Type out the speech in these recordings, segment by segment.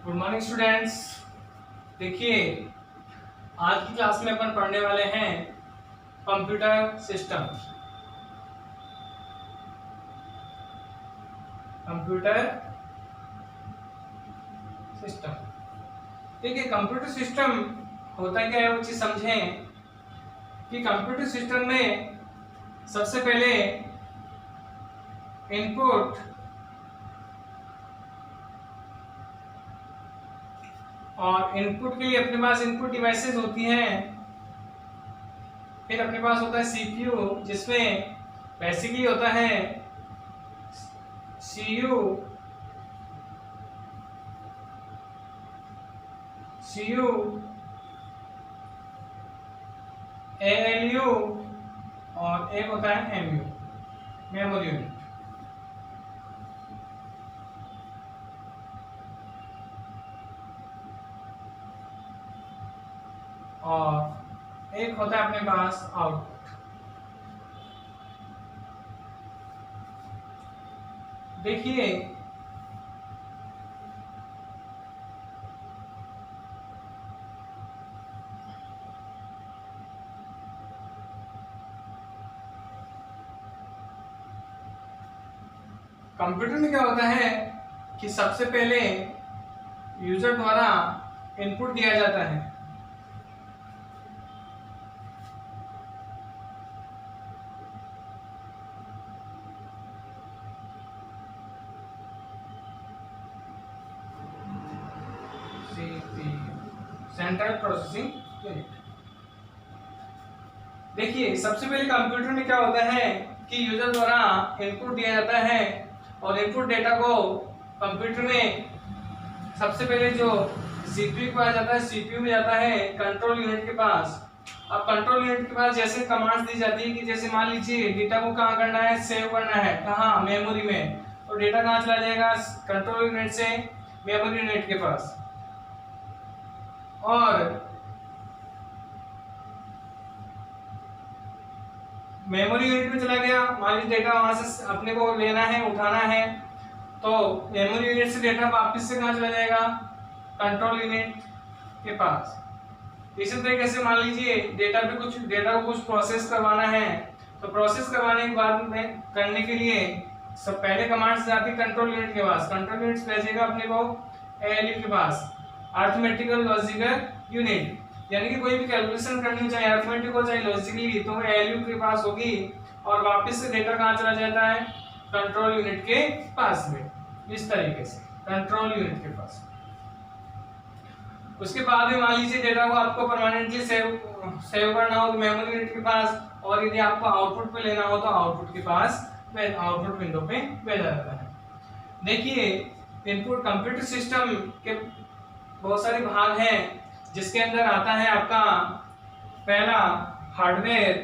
Good morning students. देखिए, आज की क्लास में अपन पढ़ने वाले हैं कंप्यूटर सिस्टम। Computer system. देखिए, कंप्यूटर सिस्टम होता क्या है वो चीज समझें कि कंप्यूटर सिस्टम में सबसे पहले इनपुट और इनपुट के लिए अपने पास इनपुट डिवाइसेस होती हैं। फिर अपने पास होता है सीपीयू, जिसमें बेसिकली होता है सीयू, एएलयू और एक होता है एमयू, मेमोरी यूनिट। और एक होता है अपने पास आउटपुट। देखिए, कंप्यूटर में क्या होता है कि सबसे पहले यूजर द्वारा इनपुट दिया जाता है। Central processing unit. देखिए, सबसे पहले कंप्यूटर में क्या होता है कि यूजर द्वारा इनपुट दिया जाता है और इनपुट डेटा को कंप्यूटर में सबसे पहले जो सीपीयू के पास जाता है, सीपीयू में जाता है कंट्रोल यूनिट के पास। अब कंट्रोल यूनिट के पास जैसे कमांड्स दी जाती है कि जैसे मान लीजिए डेटा को कहाँ करना है, सेव करना है, कहाँ, मेमोरी में, तो डेटा कहाँ चला जाएगा, कंट्रोल यूनिट से मेमोरी यूनिट के पास। और मेमोरी यूनिट में चला गया, मान लीजिए डेटा वहां से अपने को लेना है, उठाना है, तो मेमोरी यूनिट से डेटा वापस से कहाँ चला जाएगा, कंट्रोल यूनिट के पास। इसी तरीके से मान लीजिए डेटा को कुछ प्रोसेस करवाना है, तो प्रोसेस करवाने के बाद में करने के लिए सब पहले कमांड्स जाती है कंट्रोल यूनिट के पास। कंट्रोल यूनिट भेजेगा अपने को एएलयू के पास, अरिथमेटिकल लॉजिकल यूनिट, यानी कि कोई भी कैलकुलेशन करनी हो, चाहे अरिथमेटिक हो चाहे लॉजिकली, तो वो एएलयू के पास होगी और वापस से डेटा कहाँ चला जाता है, कंट्रोल यूनिट के पास में। इस तरीके से कंट्रोल यूनिट के पास। उसके बाद में मान लीजिए डेटा को आपको परमानेंटली सेव करना हो तो मेमोरी यूनिट के पास, और यदि आपको आउटपुट पे लेना हो तो आउटपुट के पास, आउटपुट विंडो पे भेजा जाता है। देखिए, इनपुट कंप्यूटर सिस्टम के बहुत सारे भाग हैं, जिसके अंदर आता है आपका पहला हार्डवेयर,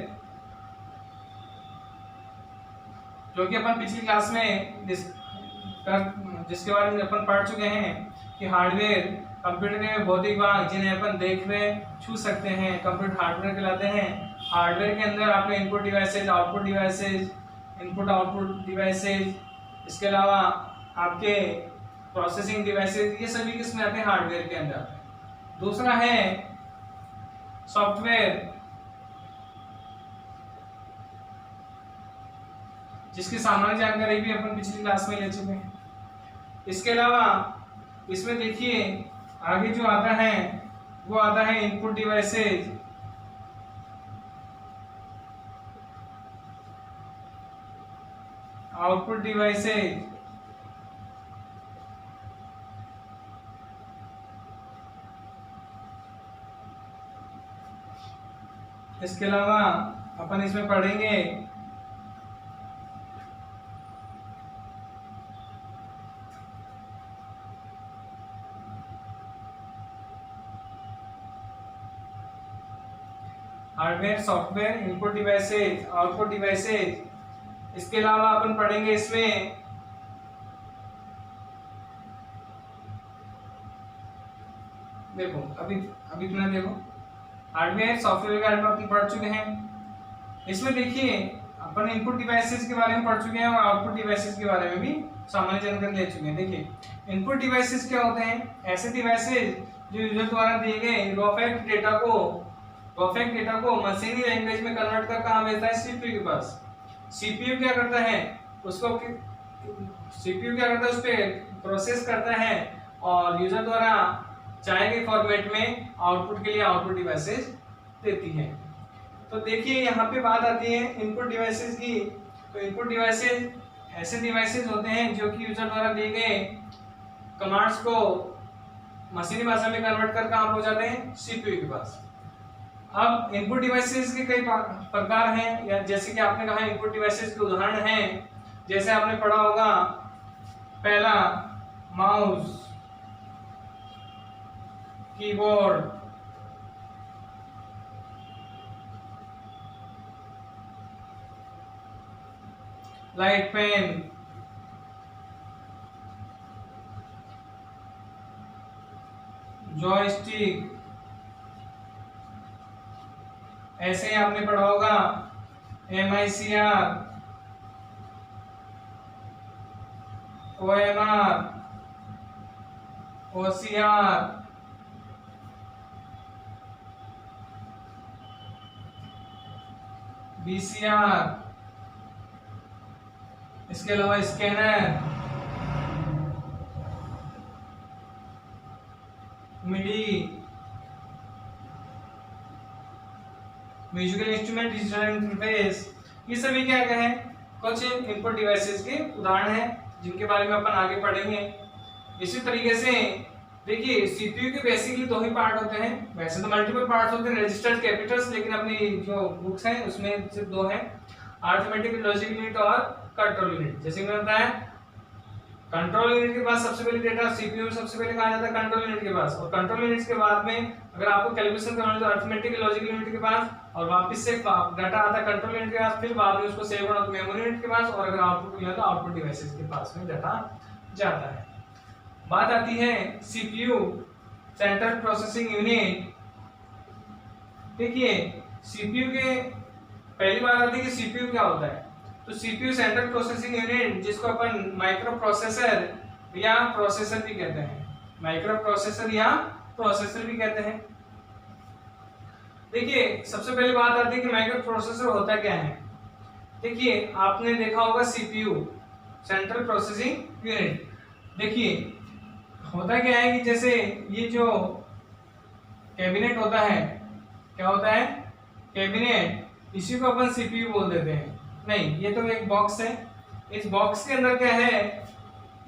जो कि अपन पिछली क्लास में जिसके बारे में अपन पढ़ चुके हैं कि हार्डवेयर कंप्यूटर के भौतिक भाग जिन्हें अपन देख में छू सकते हैं, कंप्यूटर हार्डवेयर कहलाते हैं। हार्डवेयर के अंदर आपके input devices, output devices, input output devices, इसके अलावा आपके प्रोसेसिंग डिवाइसेज, ये सभी किसमें आते हैं, हार्डवेयर के अंदर। दूसरा है सॉफ्टवेयर, जिसकी सामान्य जानकारी भी अपन पिछली क्लास में ले चुके हैं। इसके अलावा इसमें देखिए आगे जो आता है वो आता है इनपुट डिवाइसेज, आउटपुट डिवाइसेज, इसके अलावा अपन इसमें पढ़ेंगे hardware, software, input devices, output devices. इसके अलावा अपन पढ़ेंगे इसमें देखो अभी इतना देखो, हार्डवेयर सॉफ्टवेयर के बारे में अपन पढ़ चुके हैं। इसमें देखिए अपन इनपुट डिवाइसेस के बारे में पढ़ चुके हैं और आउटपुट डिवाइसेस के बारे में भी सामान्य जानकारी ले चुके हैं। देखिए इनपुट डिवाइसेस क्या होते हैं? ऐसे डिवाइसेस जो यूजर द्वारा दिए गए रॉफैक्ट डेटा को मशीनी लैंग्वेज में कन्वर्ट कर कहाँ भेजता है? सीपीयू के पास। सीपीयू क्या करता है? उस पे प्रोसेस करता है और यूजर द्वारा चाहे गए फॉर्मेट में आउटपुट के लिए आउटपुट डिवाइसेस देती है। तो देखिए यहाँ पे बात आती है इनपुट डिवाइसेस की। तो इनपुट डिवाइसेस ऐसे डिवाइसेस होते हैं जो कि यूजर द्वारा दिए गए कमांड्स को मशीनी भाषा में कन्वर्ट कर कहाँ पहुंचाते हैं? सीपीयू के पास। अब इनपुट डिवाइसेस के कई प्रकार हैं, या जैसे कि आपने कहा इनपुट डिवाइसेस के उदाहरण हैं, जैसे आपने पढ़ा होगा पहला mouse, keyboard, light pen, joystick, ऐसे ही आपने पढ़ा होगा MICR, OMR, OCR, BCR, इसके अलावा स्कैनर, मिडी, म्यूजिकल इंस्ट्रूमेंट, डिजिटल इंटरफेस, ये सभी क्या हैं? कुछ इनपुट डिवाइसेस के उदाहरण हैं जिनके बारे में अपन आगे पढ़ेंगे। इसी तरीके से देखिए सीपीयू के बेसिकली दो ही पार्ट होते हैं, वैसे तो मल्टीपल पार्ट्स होते हैं, रजिस्टर्स, कैपिटल्स, लेकिन अपनी जो बुक्स हैं उसमें सिर्फ दो हैं, अरिथमेटिक लॉजिक यूनिट और कंट्रोल यूनिट। जैसे मैंने बताया कंट्रोल यूनिट के पास सबसे पहले डेटा सीपीयू सबसे पहले कहा जाता है कंट्रोल यूनिट के पास, और कंट्रोल यूनिट के बाद में अगर आपको कैलकुलेशन करना है तो अरिथमेटिक लॉजिक यूनिट के पास, और वापस से डाटा आता है कंट्रोल यूनिट के पास, फिर बाद में उसको सेव करना तो मेमोरी यूनिट के पास, और अगर आउटपुट मिला तो आउटपुट डिवाइसेस के पास में डाटा जाता है। बात आती है सीपीयू सेंट्रल प्रोसेसिंग यूनिट। देखिए सीपीयू के पहली बात आती है कि सीपीयू क्या होता है। तो सीपीयू सेंट्रल प्रोसेसिंग यूनिट, जिसको अपन माइक्रो प्रोसेसर या प्रोसेसर भी कहते हैं, माइक्रो प्रोसेसर या प्रोसेसर भी कहते हैं। देखिए सबसे पहली बात आती है कि माइक्रो प्रोसेसर होता क्या है। देखिए आपने देखा होगा सीपीयू सेंट्रल प्रोसेसिंग यूनिट, देखिए होता क्या है कि जैसे ये जो कैबिनेट होता है, क्या होता है? कैबिनेट, इसी को अपन सीपीयू बोल देते हैं। नहीं, ये तो एक बॉक्स है, इस बॉक्स के अंदर क्या है?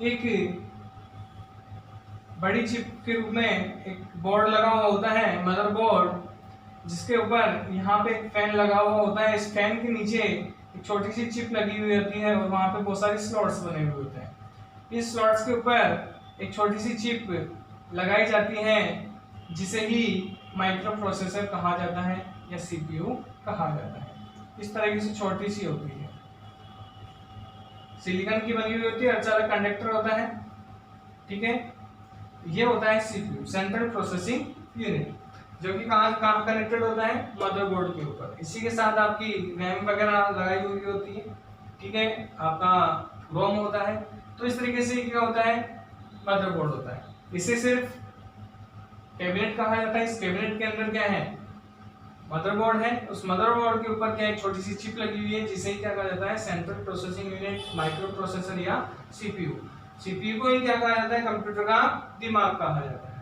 एक बड़ी चिप के रूप में एक बोर्ड लगा हुआ होता है, मदरबोर्ड, जिसके ऊपर यहाँ पे एक फैन लगा हुआ होता है। इस फैन के नीचे एक छोटी सी चिप लगी हुई होती है और वहाँ पे बहुत सारे स्लॉट्स बने हुए होते हैं। इस स्लॉट्स के ऊपर एक छोटी सी चिप लगाई जाती है, जिसे ही माइक्रो प्रोसेसर कहा जाता है या सीपीयू कहा जाता है। इस तरह से छोटी सी होती है, सिलिकॉन की बनी हुई होती है, अर्धचालक कंडक्टर होता है, ठीक है। ये होता है सीपीयू सेंट्रल प्रोसेसिंग यूनिट, जो कि कहाँ कनेक्टेड होता है? मदरबोर्ड के ऊपर। इसी के साथ आपकी रैम वगैरह लगाई हुई होती है, ठीक है, आपका रोम होता है। तो इस तरीके से क्या होता है? मदरबोर्ड होता है। इसे सिर्फ कैबिनेट कहा जाता है। इस कैबिनेट के अंदर क्या है? मदरबोर्ड है। उस मदरबोर्ड के ऊपर क्या एक छोटी सी चिप लगी हुई है, जिसे क्या कहा जाता है? Central processing unit, micro processor या सीपीयू। सीपीयू को ही क्या कहा जाता है? कंप्यूटर का दिमाग कहा जाता है।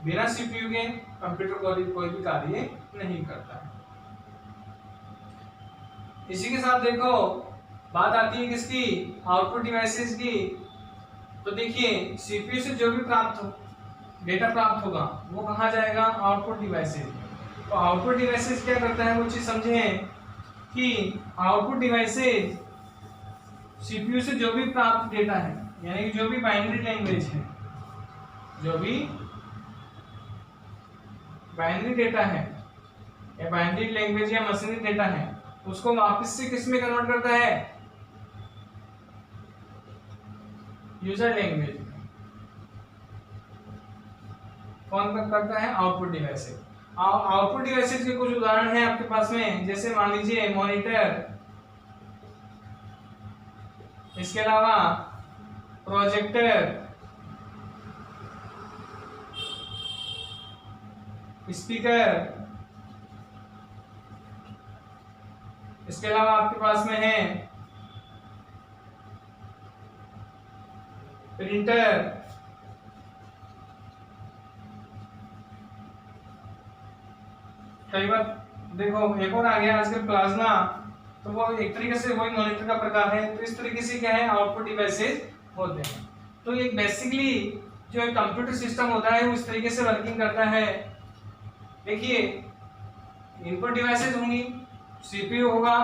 बिना सीपीयू के कंप्यूटर कोई भी कार्य नहीं करता है। इसी के साथ देखो बात आती है किसकी? आउटपुट डिवाइसेस की। तो देखिए सीपीयू से जो भी डेटा प्राप्त होगा वो कहाँ जाएगा? Output devices. तो आउटपुट डिवाइसेस क्या करता है वो चीज समझें कि आउटपुट डिवाइसेस सीपीयू से जो भी प्राप्त डेटा है, यानी कि जो भी बाइनरी लैंग्वेज है, जो भी बाइनरी डेटा है या बाइनरी लैंग्वेज या मशीनी डेटा है, उसको वापस से किस में कन्वर्ट करता है? User language. कौन करता है? Output devices. आउटपुट डिवाइसेस के कुछ उदाहरण हैं आपके पास में, जैसे मान लीजिए मॉनिटर, इसके अलावा प्रोजेक्टर, स्पीकर, इसके अलावा आपके पास में है प्रिंटर, कई बार देखो एक और आ गया आजकल प्लाज्मा, तो वो एक तरीके से वही मॉनिटर का प्रकार है। तो इस तरीके से क्या है, आउटपुट डिवाइसेस होते हैं। तो एक बेसिकली जो एक कंप्यूटर सिस्टम होता है वो इस तरीके से वर्किंग करता है। देखिए इनपुट डिवाइसेस होंगी, सीपीयू होगा,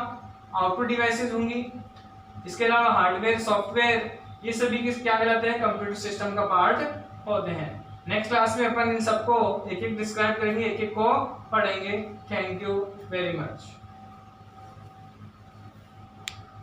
आउटपुट डिवाइसेस होंगी, इसके अलावा हार्डवेयर, सॉफ्टवेयर, ये सभी किस क्या कहलाते हैं, कंप्यूटर सिस्टम का पार्ट होते हैं। नेक्स्ट क्लास में अपन इन सबको एक एक डिस्क्राइब करेंगे, एक एक को पढ़ेंगे। Thank you very much.